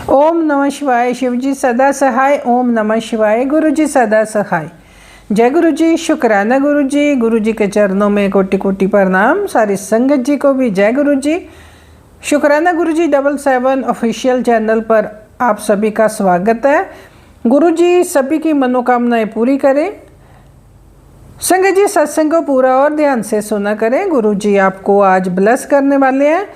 ओम नमः शिवाय। शिवजी सदा सहाय। ओम नमः शिवाय। गुरु जी सदा सहाय। जय गुरु जी। शुक्राना गुरु जी। गुरु जी के चरणों में कोटि कोटि प्रणाम। सारी संगत जी को भी जय गुरु जी। शुक्राना गुरु जी 777 ऑफिशियल चैनल पर आप सभी का स्वागत है। गुरु जी सभी की मनोकामनाएं पूरी करें। संगत जी सत्संग को पूरा और ध्यान से सुना करें। गुरु जी आपको आज ब्लेस करने वाले हैं।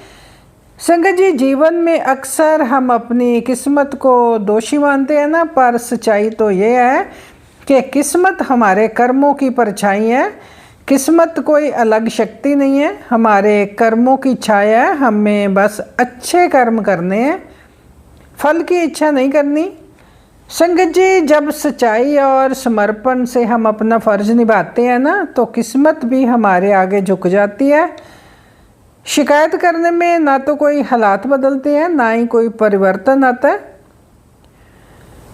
संगत जी जीवन में अक्सर हम अपनी किस्मत को दोषी मानते हैं ना, पर सच्चाई तो ये है कि किस्मत हमारे कर्मों की परछाई है। किस्मत कोई अलग शक्ति नहीं है, हमारे कर्मों की छाया है। हमें बस अच्छे कर्म करने हैं, फल की इच्छा नहीं करनी। संगत जी जब सच्चाई और समर्पण से हम अपना फर्ज निभाते हैं ना, तो किस्मत भी हमारे आगे झुक जाती है। शिकायत करने में ना तो कोई हालात बदलते हैं, ना ही कोई परिवर्तन आता है।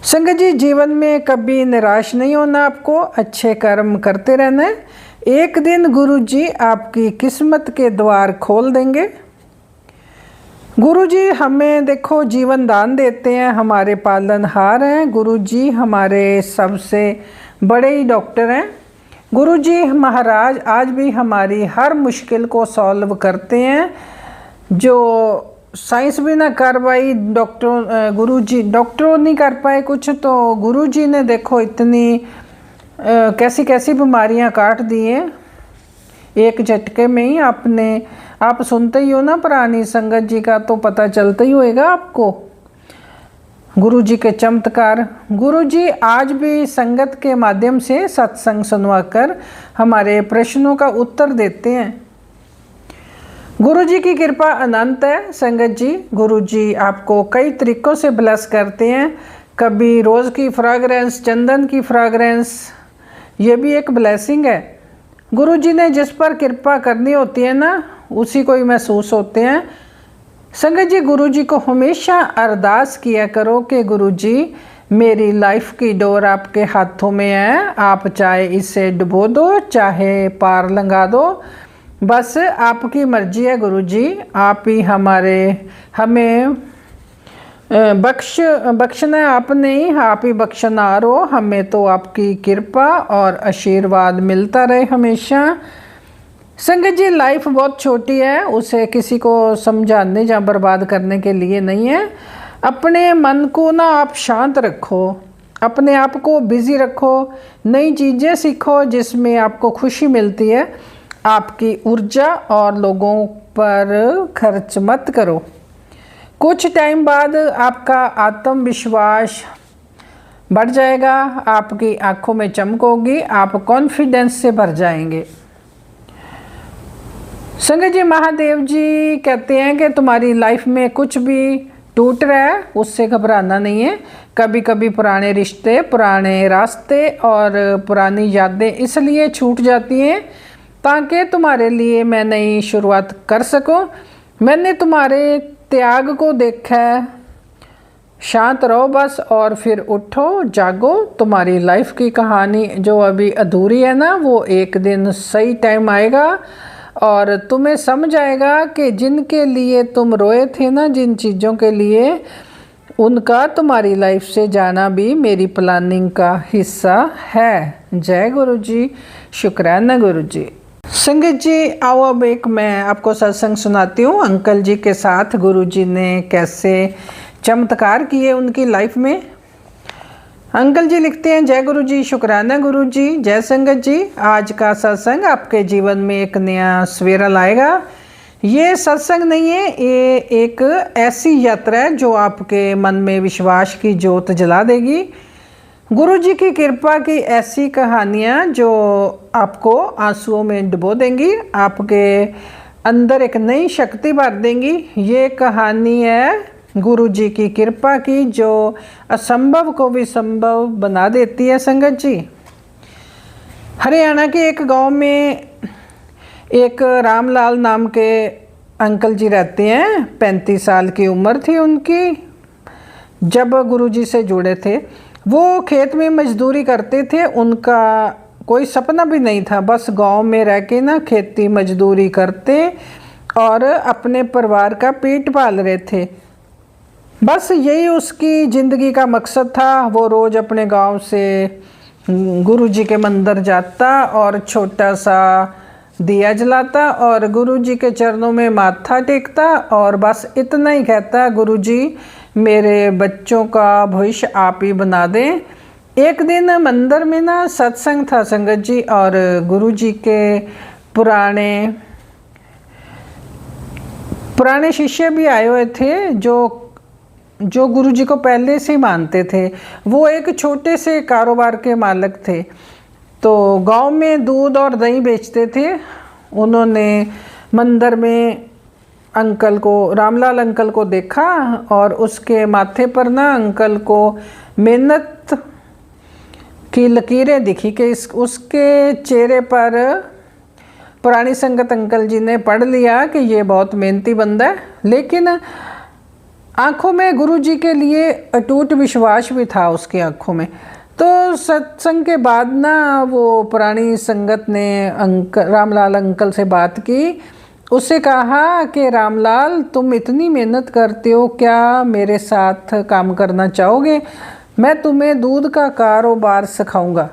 संगत जी जीवन में कभी निराश नहीं होना, आपको अच्छे कर्म करते रहना है। एक दिन गुरु जी आपकी किस्मत के द्वार खोल देंगे। गुरु जी हमें देखो जीवन दान देते हैं, हमारे पालनहार हैं। गुरु जी हमारे सबसे बड़े ही डॉक्टर हैं। गुरु जी महाराज आज भी हमारी हर मुश्किल को सॉल्व करते हैं। जो साइंस भी ना कर पाई, डॉक्टरों नहीं कर पाए कुछ, तो गुरु जी ने देखो इतनी कैसी कैसी बीमारियां काट दी हैं एक झटके में ही। आप सुनते ही हो ना पुरानी संगत जी का, तो पता चलता ही होएगा आपको गुरु जी के चमत्कार। गुरु जी आज भी संगत के माध्यम से सत्संग सुनवाकर हमारे प्रश्नों का उत्तर देते हैं। गुरु जी की कृपा अनंत है। संगत जी गुरु जी आपको कई तरीक़ों से ब्लेस करते हैं। कभी रोज़ की फ्रेगरेंस, चंदन की फ्रेगरेंस, ये भी एक ब्लेसिंग है। गुरु जी ने जिस पर कृपा करनी होती है ना, उसी को ही महसूस होते हैं। संगत जी गुरु जी को हमेशा अरदास किया करो कि गुरु जी मेरी लाइफ की डोर आपके हाथों में है। आप चाहे इसे डुबो दो, चाहे पार लंघा दो, बस आपकी मर्जी है गुरु जी। आप ही हमें बख्शना आपने ही, आप ही बख्शनार हो। हमें तो आपकी कृपा और आशीर्वाद मिलता रहे हमेशा। संगत जी लाइफ बहुत छोटी है, उसे किसी को समझाने या बर्बाद करने के लिए नहीं है। अपने मन को ना आप शांत रखो, अपने आप को बिज़ी रखो, नई चीज़ें सीखो जिसमें आपको खुशी मिलती है। आपकी ऊर्जा और लोगों पर खर्च मत करो। कुछ टाइम बाद आपका आत्मविश्वास बढ़ जाएगा, आपकी आंखों में चमक होगी, आप कॉन्फिडेंस से भर जाएंगे। संगत जी महादेव जी कहते हैं कि तुम्हारी लाइफ में कुछ भी टूट रहा है उससे घबराना नहीं है। कभी कभी पुराने रिश्ते, पुराने रास्ते और पुरानी यादें इसलिए छूट जाती हैं ताकि तुम्हारे लिए मैं नई शुरुआत कर सकूं। मैंने तुम्हारे त्याग को देखा है। शांत रहो बस और फिर उठो, जागो। तुम्हारी लाइफ की कहानी जो अभी अधूरी है ना, वो एक दिन सही टाइम आएगा और तुम्हें समझ आएगा कि जिनके लिए तुम रोए थे ना, जिन चीज़ों के लिए, उनका तुम्हारी लाइफ से जाना भी मेरी प्लानिंग का हिस्सा है। जय गुरु जी। शुक्राना गुरु जी। संगत जी आओ अब एक मैं आपको सत्संग सुनाती हूँ। अंकल जी के साथ गुरु जी ने कैसे चमत्कार किए उनकी लाइफ में। अंकल जी लिखते हैं, जय गुरु जी। शुक्राना गुरु जी। जय संगत जी। आज का सत्संग आपके जीवन में एक नया सवेरा लाएगा। ये सत्संग नहीं है, ये एक ऐसी यात्रा है जो आपके मन में विश्वास की ज्योत जला देगी। गुरु जी की कृपा की ऐसी कहानियाँ जो आपको आंसुओं में डुबो देंगी, आपके अंदर एक नई शक्ति भर देंगी। ये कहानी है गुरु जी की कृपा की जो असंभव को भी संभव बना देती है। संगत जी हरियाणा के एक गांव में एक रामलाल नाम के अंकल जी रहते हैं। 35 साल की उम्र थी उनकी जब गुरु जी से जुड़े थे। वो खेत में मजदूरी करते थे। उनका कोई सपना भी नहीं था, बस गांव में रह के ना खेती मजदूरी करते और अपने परिवार का पेट पाल रहे थे। बस यही उसकी ज़िंदगी का मकसद था। वो रोज़ अपने गांव से गुरुजी के मंदिर जाता और छोटा सा दिया जलाता और गुरुजी के चरणों में माथा टेकता और बस इतना ही कहता, गुरुजी मेरे बच्चों का भविष्य आप ही बना दें। एक दिन मंदिर में ना सत्संग था संगत जी, और गुरुजी के पुराने शिष्य भी आए हुए थे जो गुरुजी को पहले से ही मानते थे। वो एक छोटे से कारोबार के मालिक थे, तो गांव में दूध और दही बेचते थे। उन्होंने मंदिर में अंकल को, रामलाल अंकल को देखा और उसके माथे पर ना अंकल को मेहनत की लकीरें दिखी कि उसके चेहरे पर पुरानी संगत अंकल जी ने पढ़ लिया कि ये बहुत मेहनती बंदा है। लेकिन आँखों में गुरुजी के लिए अटूट विश्वास भी था उसकी आँखों में। तो सत्संग के बाद ना वो पुरानी संगत ने रामलाल अंकल से बात की। उससे कहा कि रामलाल तुम इतनी मेहनत करते हो, क्या मेरे साथ काम करना चाहोगे? मैं तुम्हें दूध का कारोबार सिखाऊंगा।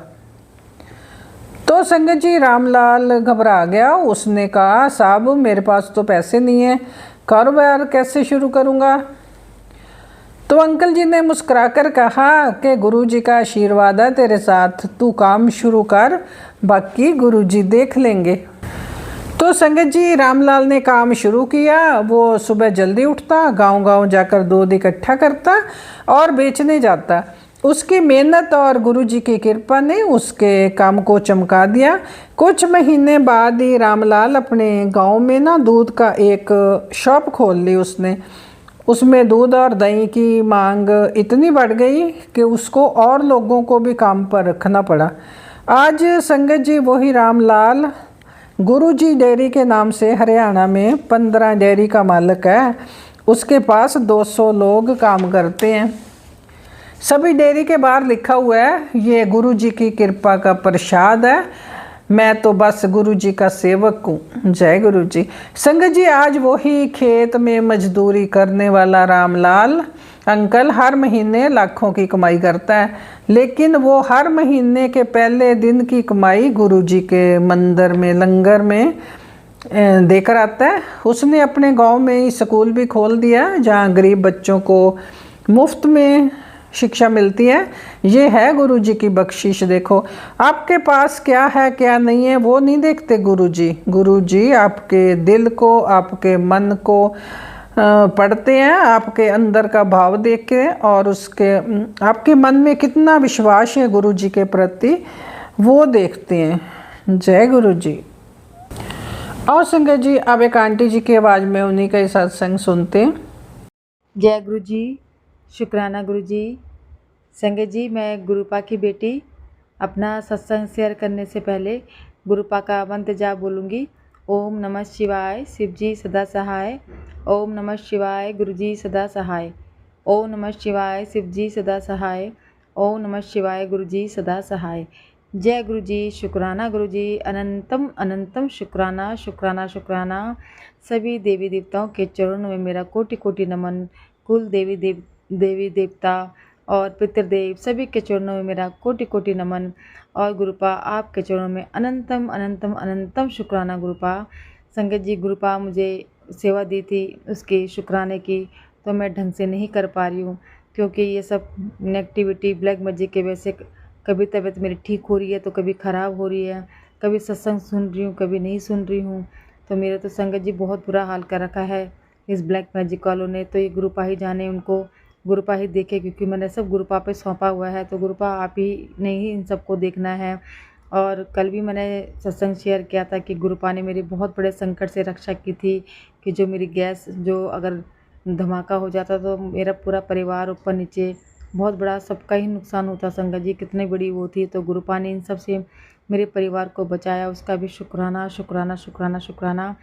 तो संगत जी रामलाल घबरा गया। उसने कहा साहब मेरे पास तो पैसे नहीं है, कारोबार कैसे शुरू करूंगा? तो अंकल जी ने मुस्कुराकर कहा कि गुरुजी का आशीर्वाद है तेरे साथ, तू काम शुरू कर, बाकी गुरुजी देख लेंगे। तो संगत जी रामलाल ने काम शुरू किया। वो सुबह जल्दी उठता, गांव-गांव जाकर दूध इकट्ठा करता और बेचने जाता। उसकी मेहनत और गुरुजी की कृपा ने उसके काम को चमका दिया। कुछ महीने बाद ही रामलाल अपने गांव में ना दूध का एक शॉप खोल ली उसने। उसमें दूध और दही की मांग इतनी बढ़ गई कि उसको और लोगों को भी काम पर रखना पड़ा। आज संगत जी वही रामलाल गुरुजी डेयरी के नाम से हरियाणा में 15 डेयरी का मालिक है। उसके पास 200 लोग काम करते हैं। सभी डेयरी के बाहर लिखा हुआ है ये गुरुजी की कृपा का प्रसाद है, मैं तो बस गुरुजी का सेवक हूँ। जय गुरुजी। संगत जी आज वही खेत में मजदूरी करने वाला रामलाल अंकल हर महीने लाखों की कमाई करता है, लेकिन वो हर महीने के पहले दिन की कमाई गुरुजी के मंदिर में लंगर में देकर आता है। उसने अपने गांव में ही स्कूल भी खोल दिया जहाँ गरीब बच्चों को मुफ्त में शिक्षा मिलती है। ये है गुरुजी की बख्शिश। देखो आपके पास क्या है क्या नहीं है वो नहीं देखते गुरुजी। गुरुजी आपके दिल को, आपके मन को पढ़ते हैं, आपके अंदर का भाव देख के और उसके आपके मन में कितना विश्वास है गुरुजी के प्रति वो देखते हैं। जय गुरुजी। और संगत जी अब एक आंटी जी की आवाज़ में उन्हीं का ही सत्संग सुनते हैं। जय गुरुजी, शुक्राना गुरुजी। संगत जी मैं गुरुपा की बेटी अपना सत्संग शेयर करने से पहले गुरुपा का मंत्र जाप बोलूँगी। ओम नमः शिवाय, शिवजी सदा सहाय। ओम नमः शिवाय, गुरुजी सदा सहाय। ओम नमः शिवाय, शिवजी सदा सहाय। ओम नमः शिवाय, गुरुजी सदा सहाय। जय गुरुजी, शुक्राना गुरुजी, अनंतम अनंतम शुक्राना शुक्राना शुक्राना। सभी देवी देवताओं के चरणों में मेरा कोटि कोटि नमन। कुल देवी देवता और पितृदेव सभी के चरणों में मेरा कोटि कोटि नमन। और गुरुपा आपके चरणों में अनंतम अनंतम अनंतम शुक्राना गुरुपा। संगत जी गुरुपा मुझे सेवा दी थी उसके शुक्राने की, तो मैं ढंग से नहीं कर पा रही हूँ क्योंकि ये सब नेगेटिविटी ब्लैक मैजिक के वजह से कभी तबीयत मेरी ठीक हो रही है तो कभी ख़राब हो रही है, कभी सत्संग सुन रही हूँ कभी नहीं सुन रही हूँ। तो मेरा तो संगत जी बहुत बुरा हाल कर रखा है इस ब्लैक मैजिक वालों ने। तो ये गुरुपा ही जाने, उनको गुरुपा ही देखे, क्योंकि मैंने सब गुरुपा पे सौंपा हुआ है। तो गुरुपा आप ही ने ही इन सबको देखना है। और कल भी मैंने सत्संग शेयर किया था कि गुरुपा ने मेरी बहुत बड़े संकट से रक्षा की थी कि जो मेरी गैस जो अगर धमाका हो जाता तो मेरा पूरा परिवार ऊपर नीचे बहुत बड़ा सबका ही नुकसान होता। संगत जी कितनी बड़ी वो थी, तो गुरुपा ने इन सब से मेरे परिवार को बचाया, उसका भी शुक्राना शुक्राना शुक्राना शुक्राना।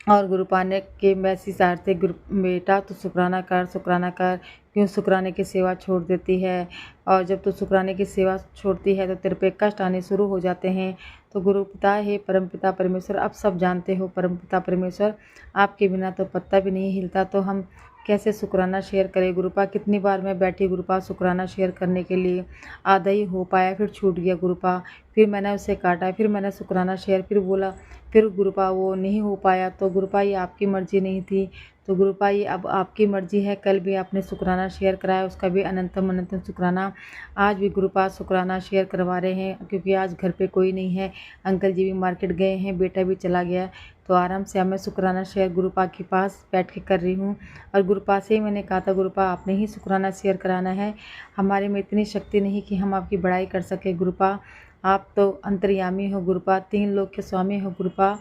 और गुरुपा ने के मैसेज आ रहे थे बेटा तो शुक्राना कर, क्यों शुक्राने की सेवा छोड़ देती है। और जब तू शुक्राने की सेवा छोड़ती है तो तेरे पे कष्ट आने शुरू हो जाते हैं। तो गुरु पिता है परमपिता परमेश्वर, आप सब जानते हो परमपिता परमेश्वर, आपके बिना तो पत्ता भी नहीं हिलता। तो हम कैसे शुक्राना शेयर करें गुरुपा। कितनी बार मैं बैठी गुरुपा शुक्राना शेयर करने के लिए, आधा ही हो पाया, फिर छूट गया गुरुपा। फिर मैंने उसे काटा, फिर मैंने शुक्राना शेयर फिर बोला, फिर गुरुपा वो नहीं हो पाया। तो गुरुपा ये आपकी मर्ज़ी नहीं थी, तो गुरुपा ये अब आपकी मर्ज़ी है। कल भी आपने शुक्राना शेयर कराया, उसका भी अनंतम अनंतम शुक्राना। आज भी गुरुपा शुक्राना शेयर करवा रहे हैं, क्योंकि आज घर पे कोई नहीं है, अंकल जी भी मार्केट गए हैं, बेटा भी चला गया। तो आराम से अब मैं शुक्राना शेयर गुरुपा के पास बैठ के कर रही हूँ। और गुरुपा से ही मैंने कहा था, गुरुपा आपने ही शुक्राना शेयर कराना है, हमारे में इतनी शक्ति नहीं कि हम आपकी बड़ाई कर सके गुरुपा। आप तो अंतर्यामी हो गुरुपा, 3 लोक के स्वामी हो गुरुपा,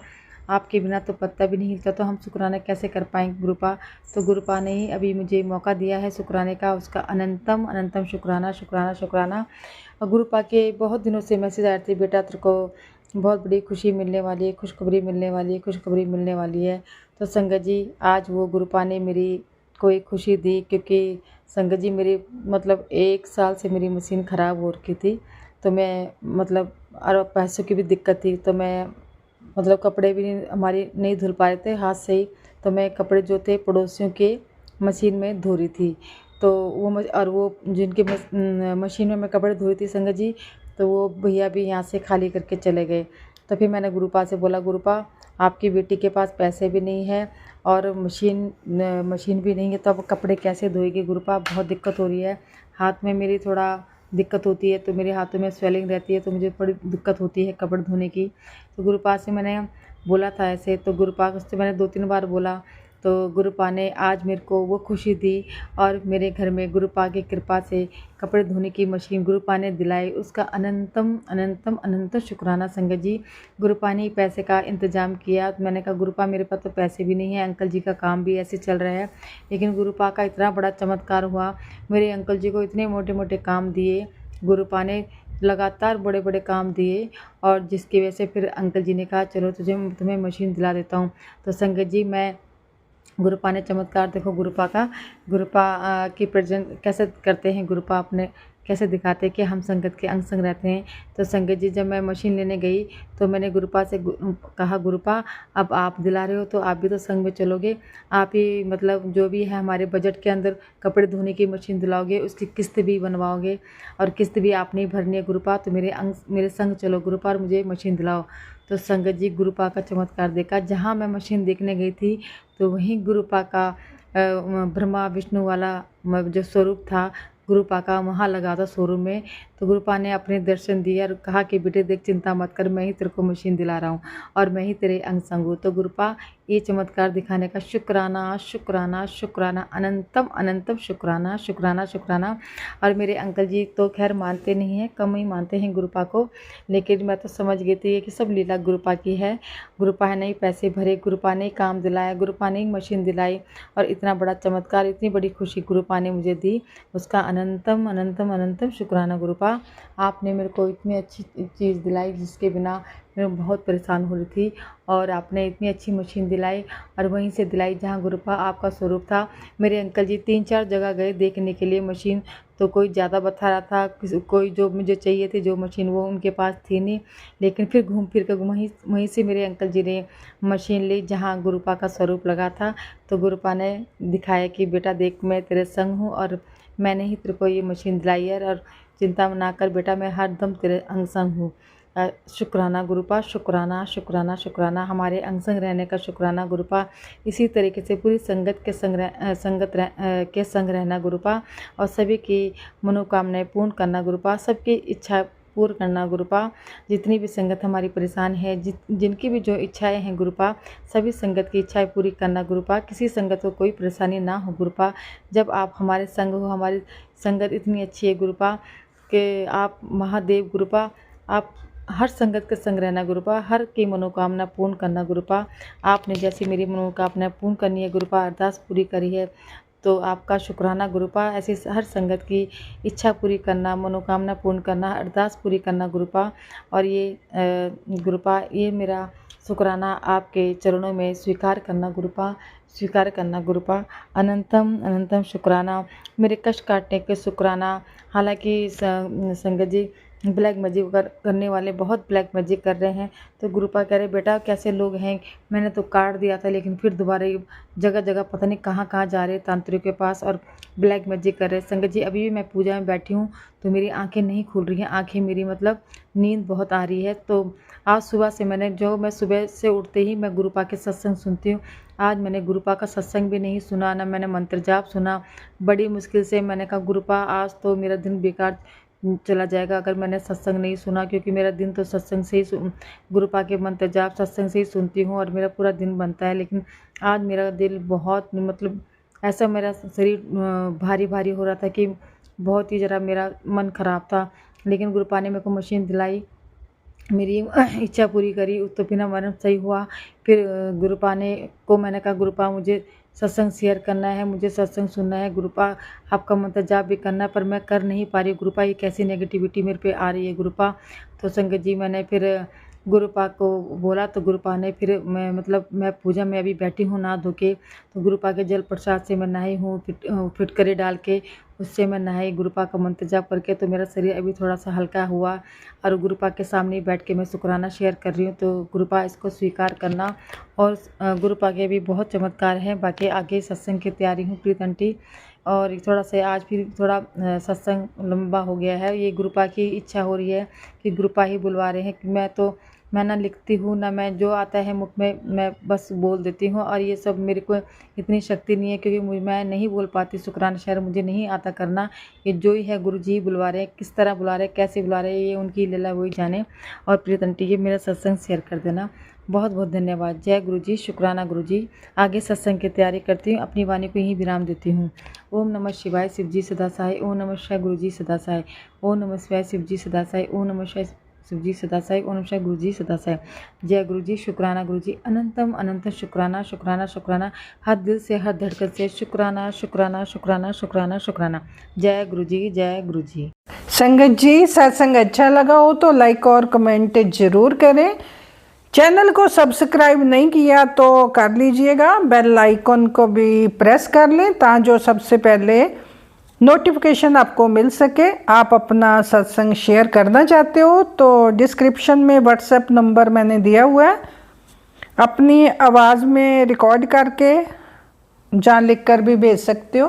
आपके बिना तो पत्ता भी नहीं हिलता, तो हम शुक्राना कैसे कर पाएंगे गुरुपा। तो गुरुपा ने ही अभी मुझे मौका दिया है शुक्राने का, उसका अनंतम अनंतम शुक्राना शुक्राना शुक्राना। और गुरुपा के बहुत दिनों से मैसेज आए थे, बेटा तेरे को बहुत बड़ी खुशी मिलने वाली है, खुशखबरी मिलने वाली है, खुशखबरी मिलने वाली है। तो संगत जी आज वो गुरुपा ने मेरी कोई खुशी दी, क्योंकि संगत जी मेरी मतलब 1 साल से मेरी मशीन ख़राब हो रखी थी। तो मैं मतलब और पैसों की भी दिक्कत थी, तो मैं मतलब कपड़े भी हमारी नहीं धुल पा रहे थे हाथ से ही। तो मैं कपड़े जो थे पड़ोसियों के मशीन में धो रही थी। तो और वो जिनके मशीन में मैं कपड़े धो रही थी संगत जी, तो वो भैया भी यहाँ से खाली करके चले गए। तो फिर मैंने गुरुपा से बोला, गुरुपा आपकी बेटी के पास पैसे भी नहीं है और मशीन भी नहीं है, तो अब कपड़े कैसे धोएगी गुरुपा, बहुत दिक्कत हो रही है। हाथ में मेरी थोड़ा दिक्कत होती है, तो मेरे हाथों में स्वेलिंग रहती है, तो मुझे बड़ी दिक्कत होती है कपड़े धोने की। तो गुरुपा से मैंने बोला था ऐसे, तो गुरुपा से मैंने 2-3 बार बोला, तो गुरुपा ने आज मेरे को वो खुशी दी और मेरे घर में गुरुपा की कृपा से कपड़े धोने की मशीन गुरुपा ने दिलाई। उसका अनंतम अनंतम अनंतम शुक्राना संगत जी। गुरुपा ने पैसे का इंतज़ाम किया। तो मैंने कहा गुरुपा मेरे पास तो पैसे भी नहीं है, अंकल जी का काम भी ऐसे चल रहा है, लेकिन गुरुपा का इतना बड़ा चमत्कार हुआ, मेरे अंकल जी को इतने मोटे मोटे काम दिए गुरुपा ने, लगातार बड़े बड़े काम दिए, और जिसकी वजह से फिर अंकल जी ने कहा चलो तुम्हें मशीन दिला देता हूँ। तो संगत जी मैं गुरुपा ने चमत्कार देखो गुरुपा का, गुरुपा की प्रेजेंट कैसे करते हैं गुरुपा, अपने कैसे दिखाते हैं कि हम संगत के अंग संग रहते हैं। तो संगत जी जब मैं मशीन लेने गई तो मैंने गुरुपा से कहा, गुरुपा अब आप दिला रहे हो तो आप भी तो संग में चलोगे, आप ही मतलब जो भी है हमारे बजट के अंदर कपड़े धोने की मशीन दिलाओगे, उसकी किस्त भी बनवाओगे और किस्त भी आपने ही भरनी है गुरुपा, तो मेरे संग चलो गुरुपा और मुझे मशीन दिलाओ। तो संगत जी गुरुपा का चमत्कार देखा, जहाँ मैं मशीन देखने गई थी तो वहीं गुरुपा का ब्रह्मा विष्णु वाला जो स्वरूप था गुरुपा का वहाँ लगा था शोरूम में। तो गुरुपा ने अपने दर्शन दिए और कहा कि बेटे देख चिंता मत कर, मैं ही तेरे को मशीन दिला रहा हूँ और मैं ही तेरे अंग संग हूँ। तो गुरुपा ये चमत्कार दिखाने का शुक्राना शुक्राना शुक्राना अनंतम अनंतम शुक्राना शुक्राना शुक्राना। और मेरे अंकल जी तो खैर मानते नहीं हैं, कम ही मानते हैं गुरुपा को, लेकिन मैं तो समझ गई थी कि सब लीला गुरुपा की है। गुरुपा ने ही पैसे भरे, गुरुपा ने ही काम दिलाया, गुरुपा ने ही मशीन दिलाई और इतना बड़ा चमत्कार, इतनी बड़ी खुशी गुरुपा ने मुझे दी, उसका अनंतम अनंतम अनंतम शुक्राना गुरुपा। आपने मेरे को इतनी अच्छी चीज़ दिलाई जिसके बिना मैं बहुत परेशान हो रही थी, और आपने इतनी अच्छी मशीन दिलाई और वहीं से दिलाई जहाँ गुरुपा आपका स्वरूप था। मेरे अंकल जी 3-4 जगह गए देखने के लिए मशीन, तो कोई ज़्यादा बता रहा था, कोई जो मुझे चाहिए थी जो मशीन वो उनके पास थी नहीं, लेकिन फिर घूम फिर कर वहीं से मेरे अंकल जी ने मशीन ली जहाँ गुरुपा का स्वरूप लगा था। तो गुरुपा ने दिखाया कि बेटा देख मैं तेरे संग हूँ और मैंने ही तेरे को ये मशीन दिलाई है, और चिंता ना कर बेटा, मैं हर दम तेरे अंग संग हूँ। शुक्राना गुरुपा, शुक्राना शुक्राना शुक्राना, हमारे अंग संग रहने का शुक्राना गुरुपा। इसी तरीके से पूरी संगत के संग रहना गुरुपा, और सभी की मनोकामनाएं पूर्ण करना गुरुपा, सबकी इच्छा पूर्ण करना गुरुपा। जितनी भी संगत हमारी परेशान है, जिनकी भी जो इच्छाएं हैं गुरुपा, सभी संगत की इच्छाएं पूरी करना गुरुपा। किसी संगत को कोई परेशानी ना हो गुरुपा। जब आप हमारे संग हो, हमारी संगत इतनी अच्छी है गुरुपा कि आप महादेव गुरुपा, आप हर संगत के संग रहना गुरुपा, हर की मनोकामना पूर्ण करना गुरुपा। आपने जैसी मेरी मनोकामना पूर्ण करनी है गुरुपा, अरदास पूरी करी है, तो आपका शुक्राना गुरुपा। ऐसी हर संगत की इच्छा पूरी करना, मनोकामना पूर्ण करना, अरदास पूरी करना गुरुपा। और ये गुरुपा ये मेरा शुक्राना आपके चरणों में स्वीकार करना गुरुपा, स्वीकार करना गुरुपा। अनंतम अनंतम शुक्राना, मेरे कष्ट काटने के शुक्राना। हालांकि संगत जी ब्लैक मैजिक करने वाले बहुत ब्लैक मैजिक कर रहे हैं। तो गुरुपा कह रहे बेटा कैसे लोग हैं, मैंने तो काट दिया था लेकिन फिर दोबारा ये जगह जगह पता नहीं कहाँ कहाँ जा रहे तांत्रिक के पास और ब्लैक मैजिक कर रहे। संगत जी अभी भी मैं पूजा में बैठी हूँ तो मेरी आंखें नहीं खुल रही हैं, आंखें मेरी मतलब नींद बहुत आ रही है। तो आज सुबह से मैं सुबह से उठते ही मैं गुरुपा के सत्संग सुनती हूँ। आज मैंने गुरुपा का सत्संग भी नहीं सुना, ना मैंने मंत्र जाप सुना। बड़ी मुश्किल से मैंने कहा गुरुपा आज तो मेरा दिन बेकार चला जाएगा अगर मैंने सत्संग नहीं सुना, क्योंकि मेरा दिन तो सत्संग से ही गुरुपा के मंत्र जाप सत्संग से ही सुनती हूँ और मेरा पूरा दिन बनता है। लेकिन आज मेरा दिल बहुत मतलब ऐसा मेरा शरीर भारी भारी हो रहा था कि बहुत ही ज़रा मेरा मन ख़राब था। लेकिन गुरुपा ने मेरे को मशीन दिलाई, मेरी इच्छा पूरी करी, तो बिना मरण सही हुआ। फिर गुरुपा ने को मैंने कहा गुरुपा मुझे सत्संग शेयर करना है, मुझे सत्संग सुनना है, गुरुपा आपका मंत्र जाप भी करना है, पर मैं कर नहीं पा रही गुरुपा, ये कैसी नेगेटिविटी मेरे पे आ रही है गुरुपा। तो संगत जी मैंने फिर गुरुपा को बोला तो गुरुपा ने फिर मैं पूजा में अभी बैठी हूँ नहा धो के, तो गुरुपा के जल प्रसाद से मैं नहाई हूँ, फिटकरी डाल के उससे मैं नहाई गुरुपा का मंत्र जाप करके, तो मेरा शरीर अभी थोड़ा सा हल्का हुआ और गुरुपा के सामने बैठ के मैं शुक्राना शेयर कर रही हूँ। तो गुरुपा इसको स्वीकार करना। और गुरुपा के भी बहुत चमत्कार हैं। बाकी आगे सत्संग की तैयारी हूँ प्रीत आंटी, और थोड़ा सा आज फिर थोड़ा सत्संग लंबा हो गया है। ये गुरुपा की इच्छा हो रही है कि गुरुपा ही बुलवा रहे हैं कि मैं ना लिखती हूँ ना मैं जो आता है मुख में मैं बस बोल देती हूँ, और ये सब मेरे को इतनी शक्ति नहीं है क्योंकि मैं नहीं बोल पाती। शुक्राना शेयर मुझे नहीं आता करना, ये जो ही है गुरु जी बुलवा रहे हैं, किस तरह बुला रहे हैं कैसे बुला रहे हैं ये उनकी लीला वही जाने। और प्रीत आंटी ये मेरा सत्संग शेयर कर देना, बहुत बहुत धन्यवाद। जय गुरु जी, शुक्राना गुरु जी। आगे सत्संग की तैयारी करती हूँ, अपनी वाणी को यहीं विराम देती हूँ। ओम नमः शिवाय शिव जी सदा सहाय, ओम नमः शिवाय गुरु जी सदा सहाय, ओम नमः शिवाय शिव जी सदा सहाय, ओम नमः शिवाय शिव जी सदा सहाय, ओम नमः शिवाय गुरु जी सदा सहाय। जय गुरु जी, शुक्राना गुरु जी, अनंतम अनंत शुक्राना शुक्राना शुक्राना, हर दिल से हर धड़कन से शुक्राना शुक्राना शुक्राना शुक्राना शुक्राना। जय गुरु जी, जय गुरु जी। संगत जी सत्संग अच्छा लगा हो तो लाइक और कमेंट जरूर करें। चैनल को सब्सक्राइब नहीं किया तो कर लीजिएगा, बेल आइकन को भी प्रेस कर लें ताकि सबसे पहले नोटिफिकेशन आपको मिल सके। आप अपना सत्संग शेयर करना चाहते हो तो डिस्क्रिप्शन में व्हाट्सएप नंबर मैंने दिया हुआ है, अपनी आवाज़ में रिकॉर्ड करके जहाँ लिख कर भी भेज सकते हो।